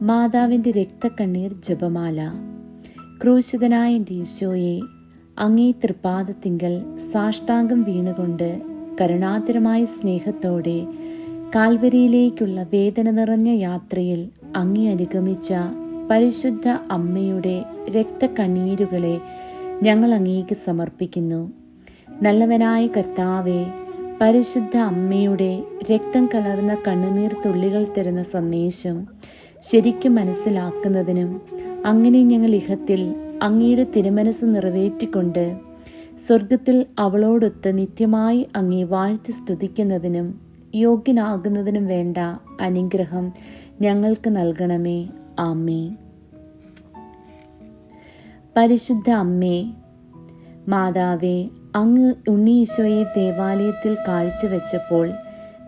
മാതാവിൻ്റെ രക്തക്കണ്ണീർ ജപമാല. ക്രൂശിതനായ എൻ്റെ ഈശോയെ, അങ്ങേ തൃപ്പാദത്തിങ്കൽ സാഷ്ടാംഗം വീണുകൊണ്ട് കരുണാതരമായ സ്നേഹത്തോടെ കാൽവരിയിലേക്കുള്ള വേദന നിറഞ്ഞ യാത്രയിൽ അങ്ങേ അനുഗമിച്ച പരിശുദ്ധ അമ്മയുടെ രക്തക്കണ്ണീരുകളെ ഞങ്ങൾ അങ്ങേക്ക് സമർപ്പിക്കുന്നു. നല്ലവനായ കർത്താവേ, പരിശുദ്ധ അമ്മയുടെ രക്തം കലർന്ന കണ്ണുനീർ തുള്ളികൾ തരുന്ന സന്ദേശം ശരിക്കും മനസ്സിലാക്കുന്നതിനും അങ്ങനെ ഞങ്ങൾ ഇഹത്തിൽ അങ്ങയുടെ തിരുമനസ് നിറവേറ്റിക്കൊണ്ട് സ്വർഗത്തിൽ അവളോടൊത്ത് നിത്യമായി അങ്ങേ വാഴ്ത്തി സ്തുതിക്കുന്നതിനും യോഗ്യനാകുന്നതിനും വേണ്ട അനുഗ്രഹം ഞങ്ങൾക്ക് നൽകണമേ. ആമേൻ. പരിശുദ്ധ അമ്മേ, മാതാവേ, അങ്ങ് ഉണ്ണീശോയെ ദേവാലയത്തിൽ കാഴ്ചവെച്ചപ്പോൾ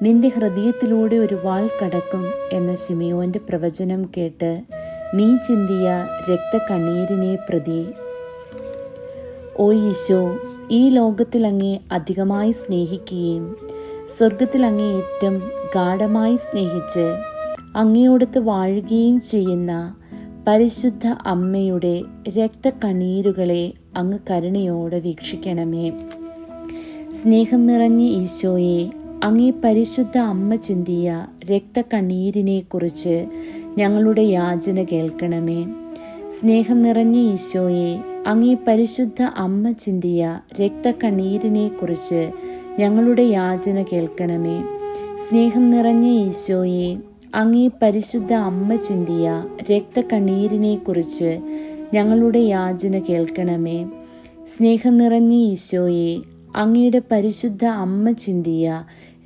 നിന്റെ ഹൃദയത്തിലൂടെ ഒരു വാൾ കടക്കും എന്ന ശിമയോന്റെ പ്രവചനം കേട്ട് നീ ചിന്തിയ രക്തക്കണ്ണീരിനെ പ്രതി, ഓ ഈശോ, ഈ ലോകത്തിൽ അങ്ങേ അധികമായി സ്നേഹിക്കുകയും സ്വർഗത്തിൽ അങ്ങേ ഏറ്റവും ഗാഢമായി സ്നേഹിച്ച് അങ്ങയോടൊത്ത് വാഴുകയും ചെയ്യുന്ന പരിശുദ്ധ അമ്മയുടെ രക്തക്കണ്ണീരുകളെ അങ്ങ് കരുണയോടെ വീക്ഷിക്കണമേ. സ്നേഹം നിറഞ്ഞ ഈശോയെ, അങ്ങേ പരിശുദ്ധ അമ്മ ചിന്തിയ രക്തക്കണ്ണീരിനെ കുറിച്ച് ഞങ്ങളുടെ യാചന കേൾക്കണമേ. സ്നേഹം നിറഞ്ഞ ഈശോയെ, അങ്ങേ പരിശുദ്ധ അമ്മ ചിന്തിയ രക്തക്കണ്ണീരിനെ കുറിച്ച് ഞങ്ങളുടെ യാചന കേൾക്കണമേ. സ്നേഹം നിറഞ്ഞ ഈശോയെ, അങ്ങേ പരിശുദ്ധ അമ്മ ചിന്തിയ രക്തക്കണ്ണീരിനെ കുറിച്ച് ഞങ്ങളുടെ യാചന കേൾക്കണമേ. സ്നേഹം നിറഞ്ഞ ഈശോയെ, അങ്ങയുടെ പരിശുദ്ധ അമ്മ ചിന്തിയ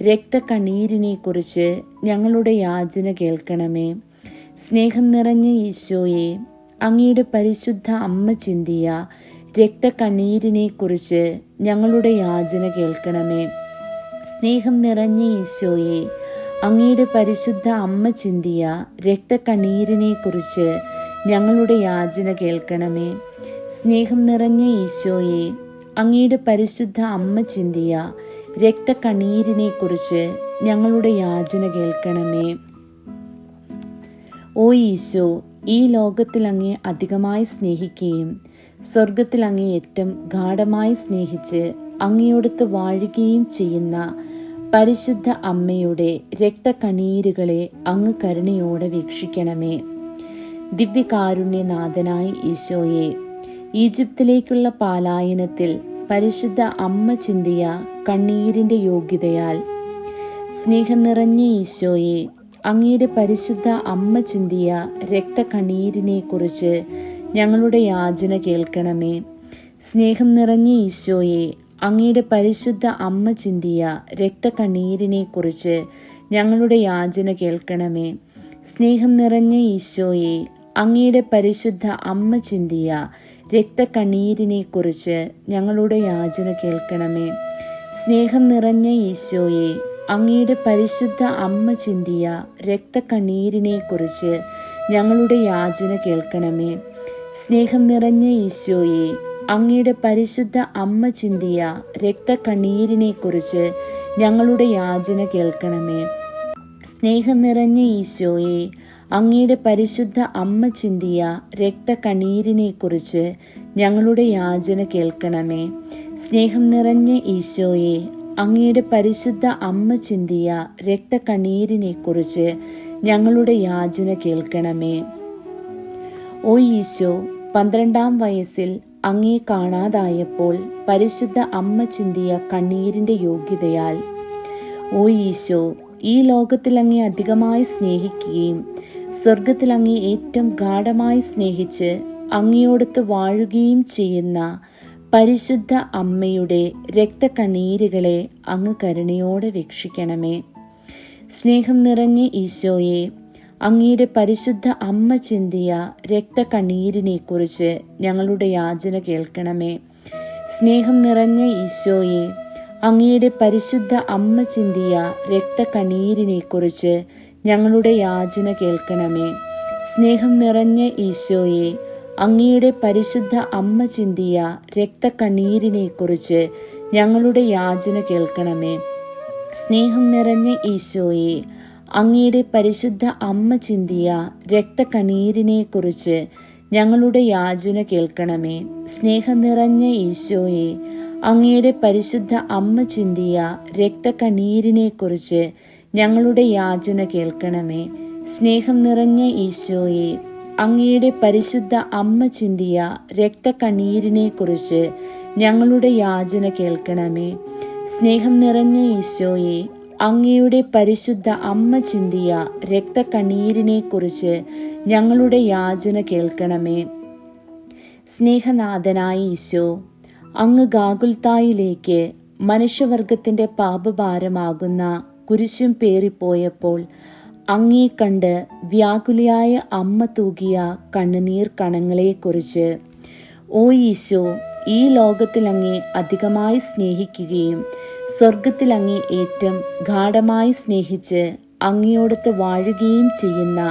രക്തക്കണ്ണീരിനെ കുറിച്ച് ഞങ്ങളുടെ യാചന കേൾക്കണമേ. സ്നേഹം നിറഞ്ഞ ഈശോയെ, അങ്ങയുടെ പരിശുദ്ധ അമ്മ ചിന്തിയ രക്തക്കണ്ണീരിനെ കുറിച്ച് ഞങ്ങളുടെ യാചന കേൾക്കണമേ. സ്നേഹം നിറഞ്ഞ ഈശോയെ, അങ്ങയുടെ പരിശുദ്ധ അമ്മ ചിന്തിയ രക്തക്കണ്ണീരിനെ കുറിച്ച് ഞങ്ങളുടെ യാചന കേൾക്കണമേ. സ്നേഹം നിറഞ്ഞ ഈശോയെ, അങ്ങയുടെ പരിശുദ്ധ അമ്മ ചിന്തിയ രക്തക്കണ്ണീരിനെ കുറിച്ച് ഞങ്ങളുടെ യാചന കേൾക്കണമേ. ഓ ഈശോ, ഈ ലോകത്തിൽ അങ്ങേ അധികമായി സ്നേഹിക്കുകയും സ്വർഗത്തിൽ അങ്ങേ ഏറ്റവും ഗാഢമായി സ്നേഹിച്ച് അങ്ങയോടൊത്ത് വാഴുകയും ചെയ്യുന്ന പരിശുദ്ധ അമ്മയുടെ രക്തക്കണ്ണീരുകളെ അങ്ങ് കരുണയോടെ വീക്ഷിക്കണമേ. ദിവ്യകാരുണ്യനാഥനായ ഈശോയെ, ഈജിപ്തിലേക്കുള്ള പലായനത്തിൽ പരിശുദ്ധ അമ്മ ചിന്തിയ കണ്ണീരിൻ്റെ യോഗ്യതയാൽ സ്നേഹം നിറഞ്ഞ ഈശോയെ, അങ്ങയുടെ പരിശുദ്ധ അമ്മ ചിന്തിയ രക്തക്കണ്ണീരിനെ കുറിച്ച് ഞങ്ങളുടെ യാചന കേൾക്കണമേ. സ്നേഹം നിറഞ്ഞ ഈശോയെ, അങ്ങയുടെ പരിശുദ്ധ അമ്മ ചിന്തിയ രക്തക്കണ്ണീരിനെ കുറിച്ച് ഞങ്ങളുടെ യാചന കേൾക്കണമേ. സ്നേഹം നിറഞ്ഞ ഈശോയെ, അങ്ങയുടെ പരിശുദ്ധ അമ്മ ചിന്തിയ രക്തക്കണ്ണീരിനെ കുറിച്ച് ഞങ്ങളുടെ യാചന കേൾക്കണമേ. സ്നേഹം നിറഞ്ഞ ഈശോയെ, അങ്ങയുടെ പരിശുദ്ധ അമ്മ ചിന്തിയ രക്തക്കണ്ണീരിനെ കുറിച്ച് ഞങ്ങളുടെ യാചന കേൾക്കണമേ. സ്നേഹം നിറഞ്ഞ ഈശോയെ, അങ്ങയുടെ പരിശുദ്ധ അമ്മ ചിന്തിയ രക്തക്കണ്ണീരിനെ കുറിച്ച് ഞങ്ങളുടെ യാചന കേൾക്കണമേ. സ്നേഹം നിറഞ്ഞ ഈശോയെ, അങ്ങയുടെ പരിശുദ്ധ അമ്മ ചിന്തിയ രക്തക്കണ്ണീരിനെ കുറിച്ച് ഞങ്ങളുടെ യാചന കേൾക്കണമേ. സ്നേഹം നിറഞ്ഞ ഈശോയെ, അങ്ങയുടെ പരിശുദ്ധ അമ്മ ചിന്തിയ രക്തക്കണ്ണീരിനെ കുറിച്ച് ഞങ്ങളുടെ യാചന കേൾക്കണമേ. ഓ ഈശോ, 12-ാം വയസ്സിൽ അങ്ങേ കാണാതായപ്പോൾ പരിശുദ്ധ അമ്മ ചിന്തിയ കണ്ണീരിൻ്റെ യോഗ്യതയാൽ, ഓ ഈശോ, ഈ ലോകത്തിൽ അങ്ങേ അധികമായി സ്നേഹിക്കുകയും സ്വർഗത്തിൽ അങ്ങേ ഏറ്റവും ഗാഢമായി സ്നേഹിച്ച് അങ്ങയോടൊത്ത് വാഴുകയും ചെയ്യുന്ന പരിശുദ്ധ അമ്മയുടെ രക്തക്കണ്ണീരുകളെ അങ്ങ് കരുണയോടെ വീക്ഷിക്കണമേ. സ്നേഹം നിറഞ്ഞ ഈശോയെ, അങ്ങയുടെ പരിശുദ്ധ അമ്മ ചിന്തിയ രക്തക്കണ്ണീരിനെ കുറിച്ച് ഞങ്ങളുടെ യാചന കേൾക്കണമേ. സ്നേഹം നിറഞ്ഞ ഈശോയെ, അങ്ങയുടെ പരിശുദ്ധ അമ്മ ചിന്തിയ രക്തക്കണ്ണീരിനെ കുറിച്ച് ഞങ്ങളുടെ യാചന കേൾക്കണമേ. സ്നേഹം നിറഞ്ഞ ഈശോയെ, അങ്ങയുടെ പരിശുദ്ധ അമ്മ ചിന്തിയ രക്തക്കണ്ണീരിനെ കുറിച്ച് ഞങ്ങളുടെ യാചന കേൾക്കണമേ. സ്നേഹം നിറഞ്ഞ ഈശോയെ, അങ്ങയുടെ പരിശുദ്ധ അമ്മ ചിന്തിയ രക്തക്കണ്ണീരിനെക്കുറിച്ച് ഞങ്ങളുടെ യാചന കേൾക്കണമേ. സ്നേഹം നിറഞ്ഞ ഈശോയെ, അങ്ങയുടെ പരിശുദ്ധ അമ്മ ചിന്തിയ രക്തക്കണ്ണീരിനെക്കുറിച്ച് ഞങ്ങളുടെ യാചന കേൾക്കണമേ. സ്നേഹം നിറഞ്ഞ ഈശോയെ, അങ്ങയുടെ പരിശുദ്ധ അമ്മ ചിന്തിയ രക്തക്കണ്ണീരിനെക്കുറിച്ച് ഞങ്ങളുടെ യാചന കേൾക്കണമേ. സ്നേഹം നിറഞ്ഞ ഈശോയെ, അങ്ങയുടെ പരിശുദ്ധ അമ്മ ചിന്തിയ രക്തക്കണ്ണീരിനെക്കുറിച്ച് ഞങ്ങളുടെ യാചന കേൾക്കണമേ. സ്നേഹനാഥനായ ഈശോ, അങ്ങ് ഗാഗുൽത്തായിലേക്ക് മനുഷ്യവർഗത്തിൻ്റെ പാപഭാരമാകുന്ന കുരിശും പേറിപ്പോയപ്പോൾ അങ്ങേ കണ്ട് വ്യാകുലയായ അമ്മ തൂകിയ കണ്ണുനീർ കണങ്ങളെക്കുറിച്ച്, ഓ ഈശോ, ഈ ലോകത്തിൽ അങ്ങേ അധികമായി സ്നേഹിക്കുകയും സ്വർഗത്തിൽ അങ്ങേ ഏറ്റവും ഗാഢമായി സ്നേഹിച്ച് അങ്ങയോടൊത്ത് വാഴുകയും ചെയ്യുന്ന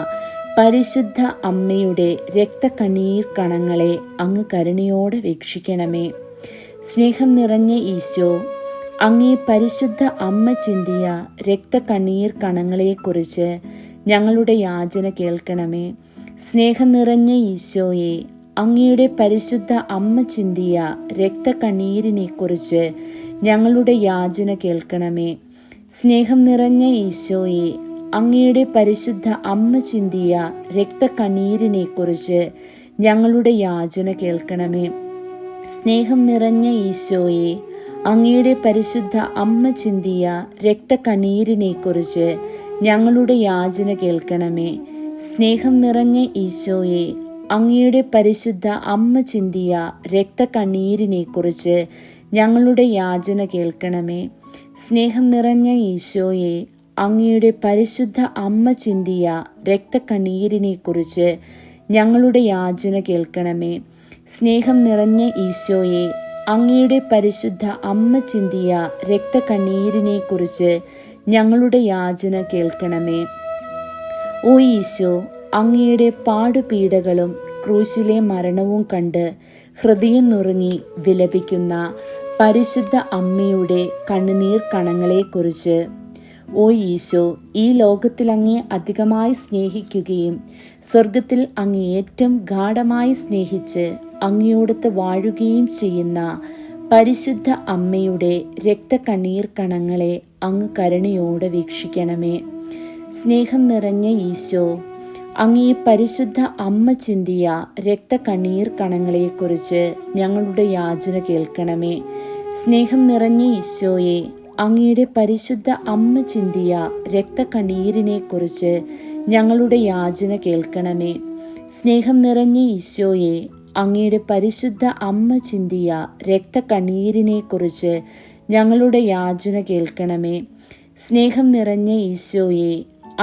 പരിശുദ്ധ അമ്മയുടെ രക്തക്കണ്ണീർ കണങ്ങളെ അങ്ങ് കരുണയോടെ വീക്ഷിക്കണമേ. സ്നേഹം നിറഞ്ഞ ഈശോ, അങ്ങേ പരിശുദ്ധ അമ്മ ചിന്തിയ രക്തക്കണ്ണീർ കണങ്ങളെക്കുറിച്ച് ഞങ്ങളുടെ യാചന കേൾക്കണമേ. സ്നേഹം നിറഞ്ഞ ഈശോയെ, അങ്ങയുടെ പരിശുദ്ധ അമ്മ ചിന്തിയ രക്തക്കണ്ണീരിനെക്കുറിച്ച് ഞങ്ങളുടെ യാചന കേൾക്കണമേ. സ്നേഹം നിറഞ്ഞ ഈശോയെ, അങ്ങയുടെ പരിശുദ്ധ അമ്മ ചിന്തിയ രക്തക്കണ്ണീരിനെക്കുറിച്ച് ഞങ്ങളുടെ യാചന കേൾക്കണമേ. സ്നേഹം നിറഞ്ഞ ഈശോയെ, അങ്ങയുടെ പരിശുദ്ധ അമ്മ ചിന്തിയ രക്തക്കണ്ണീരിനെക്കുറിച്ച് ഞങ്ങളുടെ യാചന കേൾക്കണമേ. സ്നേഹം നിറഞ്ഞ ഈശോയെ, അങ്ങയുടെ പരിശുദ്ധ അമ്മ ചിന്തിയ രക്തക്കണ്ണീരിനെക്കുറിച്ച് ഞങ്ങളുടെ യാചന കേൾക്കണമേ. സ്നേഹം നിറഞ്ഞ ഈശോയെ, അങ്ങയുടെ പരിശുദ്ധ അമ്മ ചിന്തിയ രക്തക്കണ്ണീരിനെക്കുറിച്ച് ഞങ്ങളുടെ യാചന കേൾക്കണമേ. സ്നേഹം നിറഞ്ഞ ഈശോയെ, അങ്ങയുടെ പരിശുദ്ധ അമ്മ ചിന്തിയ രക്തക്കണ്ണീരിനെക്കുറിച്ച് ഞങ്ങളുടെ യാചന കേൾക്കണമേ. ഓ ഈശോ, അങ്ങയുടെ പാടുപീഡകളും ക്രൂശിലെ മരണവും കണ്ട് ഹൃദയം നുറുങ്ങി വിലപിക്കുന്ന പരിശുദ്ധ അമ്മയുടെ കണ്ണുനീർ കണങ്ങളെക്കുറിച്ച്, ഓ ഈശോ, ഈ ലോകത്തിൽ അങ്ങേ അധികമായി സ്നേഹിക്കുകയും സ്വർഗത്തിൽ അങ്ങേ ഏറ്റവും ഗാഢമായി സ്നേഹിച്ച് അങ്ങയോടൊത്ത് വാഴുകയും ചെയ്യുന്ന പരിശുദ്ധ അമ്മയുടെ രക്തക്കണ്ണീർ കണങ്ങളെ അങ്ങ് കരുണയോടെ വീക്ഷിക്കണമേ. സ്നേഹം നിറഞ്ഞ ഈശോ, അങ്ങേ പരിശുദ്ധ അമ്മ ചിന്തിയ രക്തക്കണ്ണീർ കണങ്ങളെക്കുറിച്ച് ഞങ്ങളുടെ യാചന കേൾക്കണമേ. സ്നേഹം നിറഞ്ഞ ഈശോയെ, അങ്ങയുടെ പരിശുദ്ധ അമ്മ ചിന്തിയ രക്തക്കണ്ണീരിനെക്കുറിച്ച് ഞങ്ങളുടെ യാചന കേൾക്കണമേ. സ്നേഹം നിറഞ്ഞ ഈശോയെ, അങ്ങയുടെ പരിശുദ്ധ അമ്മ ചിന്തിയ രക്തക്കണ്ണീരിനെക്കുറിച്ച് ഞങ്ങളുടെ യാചന കേൾക്കണമേ. സ്നേഹം നിറഞ്ഞ ഈശോയെ,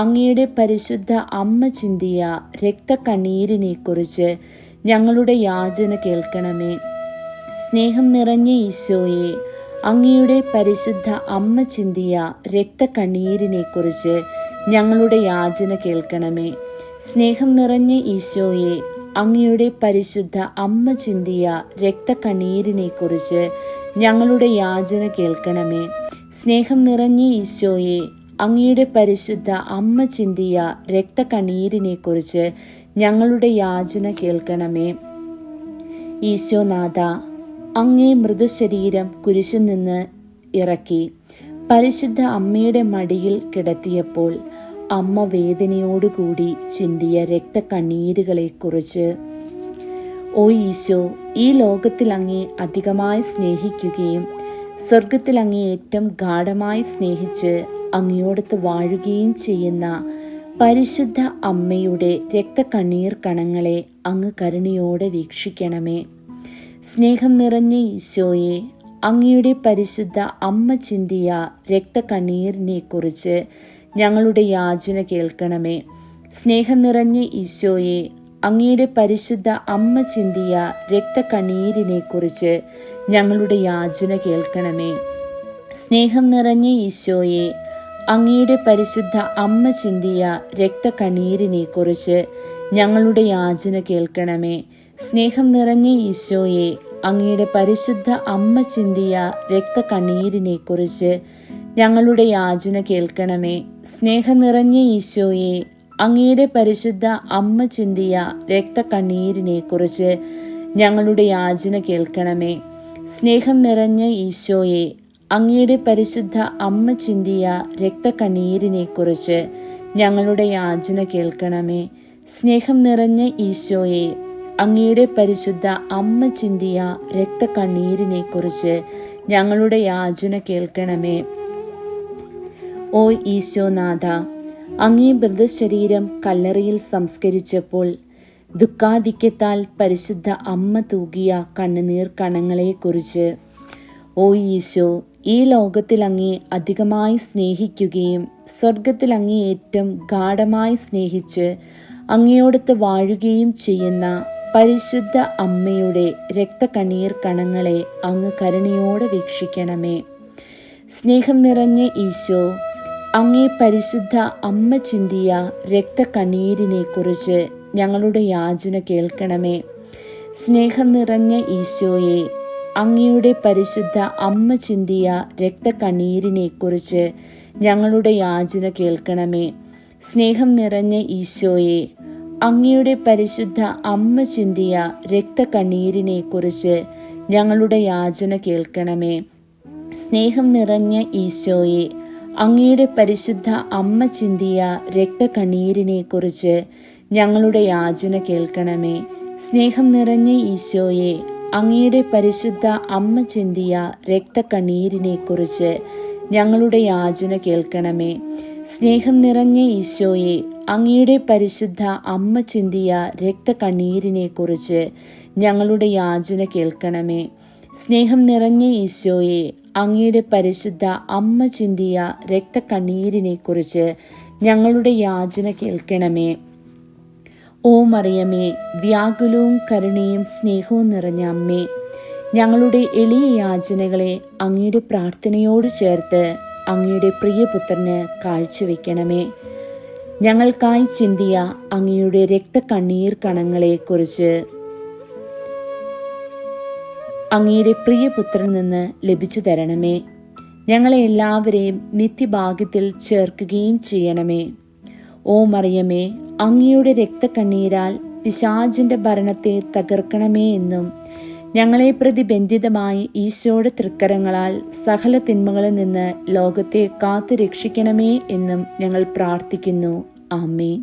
അങ്ങയുടെ പരിശുദ്ധ അമ്മ ചിന്തിയ രക്തക്കണ്ണീരിനെക്കുറിച്ച് ഞങ്ങളുടെ യാചന കേൾക്കണമേ. സ്നേഹം നിറഞ്ഞ ഈശോയെ, അങ്ങയുടെ പരിശുദ്ധ അമ്മ ചിന്തിയ രക്തക്കണ്ണീരിനെക്കുറിച്ച് ഞങ്ങളുടെ യാചന കേൾക്കണമേ. സ്നേഹം നിറഞ്ഞ ഈശോയെ, അങ്ങയുടെ പരിശുദ്ധ അമ്മ ചിന്തിയ രക്തക്കണ്ണീരിനെക്കുറിച്ച് ഞങ്ങളുടെ യാചന കേൾക്കണമേ. സ്നേഹം നിറഞ്ഞ ഈശോയെ, അങ്ങയുടെ പരിശുദ്ധ അമ്മ ചിന്തിയ രക്തക്കണ്ണീരിനെക്കുറിച്ച് ഞങ്ങളുടെ യാചന കേൾക്കണമേ. ഈശോനാഥ, അങ്ങേ മൃതശരീരം കുരിശിൽ നിന്ന് ഇറക്കി പരിശുദ്ധ അമ്മയുടെ മടിയിൽ കിടത്തിയപ്പോൾ അമ്മ വേദനയോടുകൂടി ചിന്തിയ രക്തക്കണ്ണീരുകളെക്കുറിച്ച്, ഓ ഈശോ, ഈ ലോകത്തിൽ അങ്ങേ അധികമായി സ്നേഹിക്കുകയും സ്വർഗത്തിൽ അങ്ങേ ഏറ്റവും ഗാഢമായി സ്നേഹിച്ച് അങ്ങയോടൊത്ത് വാഴുകയും ചെയ്യുന്ന പരിശുദ്ധ അമ്മയുടെ രക്തക്കണ്ണീർ കണങ്ങളെ അങ്ങ് കരുണയോടെ വീക്ഷിക്കണമേ. സ്നേഹം നിറഞ്ഞ ഈശോയെ, അങ്ങയുടെ പരിശുദ്ധ അമ്മ ചിന്തിയ രക്തക്കണ്ണീരിനെക്കുറിച്ച് ഞങ്ങളുടെ യാചന കേൾക്കണമേ. സ്നേഹം നിറഞ്ഞ ഈശോയെ, അങ്ങയുടെ പരിശുദ്ധ അമ്മ ചിന്തിയ രക്തക്കണ്ണീരിനെക്കുറിച്ച് ഞങ്ങളുടെ യാചന കേൾക്കണമേ. സ്നേഹം നിറഞ്ഞ ഈശോയെ, അങ്ങയുടെ പരിശുദ്ധ അമ്മ ചിന്തിയ രക്തക്കണ്ണീരിനെക്കുറിച്ച് ഞങ്ങളുടെ യാചന കേൾക്കണമേ. സ്നേഹം നിറഞ്ഞ ഈശോയെ, അങ്ങയുടെ പരിശുദ്ധ അമ്മ ചിന്തിയ രക്തക്കണ്ണീരിനെക്കുറിച്ച് ഞങ്ങളുടെ യാചന കേൾക്കണമേ. സ്നേഹം നിറഞ്ഞ ഈശോയെ, അങ്ങയുടെ പരിശുദ്ധ അമ്മ ചിന്തിയ രക്തക്കണ്ണീരിനെ കുറിച്ച് ഞങ്ങളുടെ യാചന കേൾക്കണമേ. സ്നേഹം നിറഞ്ഞ ഈശോയെ, അങ്ങയുടെ പരിശുദ്ധ അമ്മ ചിന്തിയ രക്തക്കണ്ണീരിനെ കുറിച്ച് ഞങ്ങളുടെ യാചന കേൾക്കണമേ. സ്നേഹം നിറഞ്ഞ ഈശോയെ, അങ്ങയുടെ പരിശുദ്ധ അമ്മ ചിന്തിയ രക്തക്കണ്ണീരിനെ കുറിച്ച് ഞങ്ങളുടെ യാചന കേൾക്കണമേ. ഓ ഈശോനാഥ, അങ്ങേ മൃതശരീരം കല്ലറയിൽ സംസ്കരിച്ചപ്പോൾ ദുഃഖാധിക്യത്താൽ പരിശുദ്ധ അമ്മ തൂകിയ കണ്ണുനീർ കണങ്ങളെക്കുറിച്ച്, ഓ ഈശോ, ഈ ലോകത്തിൽ അങ്ങേ അധികമായി സ്നേഹിക്കുകയും സ്വർഗത്തിൽ അങ്ങേ ഏറ്റവും ഗാഢമായി സ്നേഹിച്ച് അങ്ങയോടൊത്ത് വാഴുകയും ചെയ്യുന്ന പരിശുദ്ധ അമ്മയുടെ രക്തക്കണ്ണീർ കണങ്ങളെ അങ്ങ് കരുണയോടെ വീക്ഷിക്കണമേ. സ്നേഹം നിറഞ്ഞ ഈശോ, അങ്ങേ പരിശുദ്ധ അമ്മ ചിന്തിയ രക്തക്കണ്ണീരിനെ കുറിച്ച് ഞങ്ങളുടെ യാചന കേൾക്കണമേ. സ്നേഹം നിറഞ്ഞ ഈശോയെ, അങ്ങയുടെ പരിശുദ്ധ അമ്മ ചിന്തിയ രക്തക്കണ്ണീരിനെ കുറിച്ച് ഞങ്ങളുടെ യാചന കേൾക്കണമേ. സ്നേഹം നിറഞ്ഞ ഈശോയെ, അങ്ങയുടെ പരിശുദ്ധ അമ്മ ചിന്തിയ രക്തക്കണ്ണീരിനെ കുറിച്ച് ഞങ്ങളുടെ യാചന കേൾക്കണമേ. സ്നേഹം നിറഞ്ഞ ഈശോയെ, അങ്ങയുടെ പരിശുദ്ധ അമ്മ ചിന്തിയ രക്തക്കണ്ണീരിനെ കുറിച്ച് ഞങ്ങളുടെ യാചന കേൾക്കണമേ. സ്നേഹം നിറഞ്ഞ ഈശോയെ, അങ്ങയുടെ പരിശുദ്ധ അമ്മ ചിന്തിയ രക്തക്കണ്ണീരിനെ കുറിച്ച് ഞങ്ങളുടെ യാചന കേൾക്കണമേ. സ്നേഹം നിറഞ്ഞ ഈശോയെ, അങ്ങയുടെ പരിശുദ്ധ അമ്മ ചിന്തിയ രക്തക്കണ്ണീരിനെ കുറിച്ച് ഞങ്ങളുടെ യാചന കേൾക്കണമേ. സ്നേഹം നിറഞ്ഞ ഈശോയെ, അങ്ങയുടെ പരിശുദ്ധ അമ്മ ചിന്തിയ രക്തക്കണ്ണീരിനെ കുറിച്ച് ഞങ്ങളുടെ യാചന കേൾക്കണമേ. ഓ മറിയമേ, വ്യാകുലവും കരുണയും സ്നേഹവും നിറഞ്ഞ അമ്മേ, ഞങ്ങളുടെ എളിയ യാചനകളെ അങ്ങയുടെ പ്രാർത്ഥനയോട് ചേർത്ത് അങ്ങയുടെ പ്രിയപുത്രന് കാഴ്ചവെക്കണമേ. ഞങ്ങൾക്കായി ചിന്തിയ അങ്ങയുടെ രക്തക്കണ്ണീർ കണങ്ങളെക്കുറിച്ച് അങ്ങയുടെ പ്രിയപുത്രനിൽ നിന്ന് ലഭിച്ചു തരണമേ. ഞങ്ങളെ എല്ലാവരെയും നിത്യഭാഗ്യത്തിൽ ചേർക്കുകയും ചെയ്യണമേ. ഓ മറിയമേ, അങ്ങയുടെ രക്തക്കണ്ണീരാൽ പിശാചിന്റെ ഭരണത്തെ തകർക്കണമേ എന്നും ഞങ്ങളെ പ്രതി ബന്ധിതമായി ഈശോയുടെ തൃക്കരങ്ങളാൽ സകല തിന്മകളിൽ നിന്ന് ലോകത്തെ കാത്തു രക്ഷിക്കണമേ എന്നും ഞങ്ങൾ പ്രാർത്ഥിക്കുന്നു. ആമേൻ.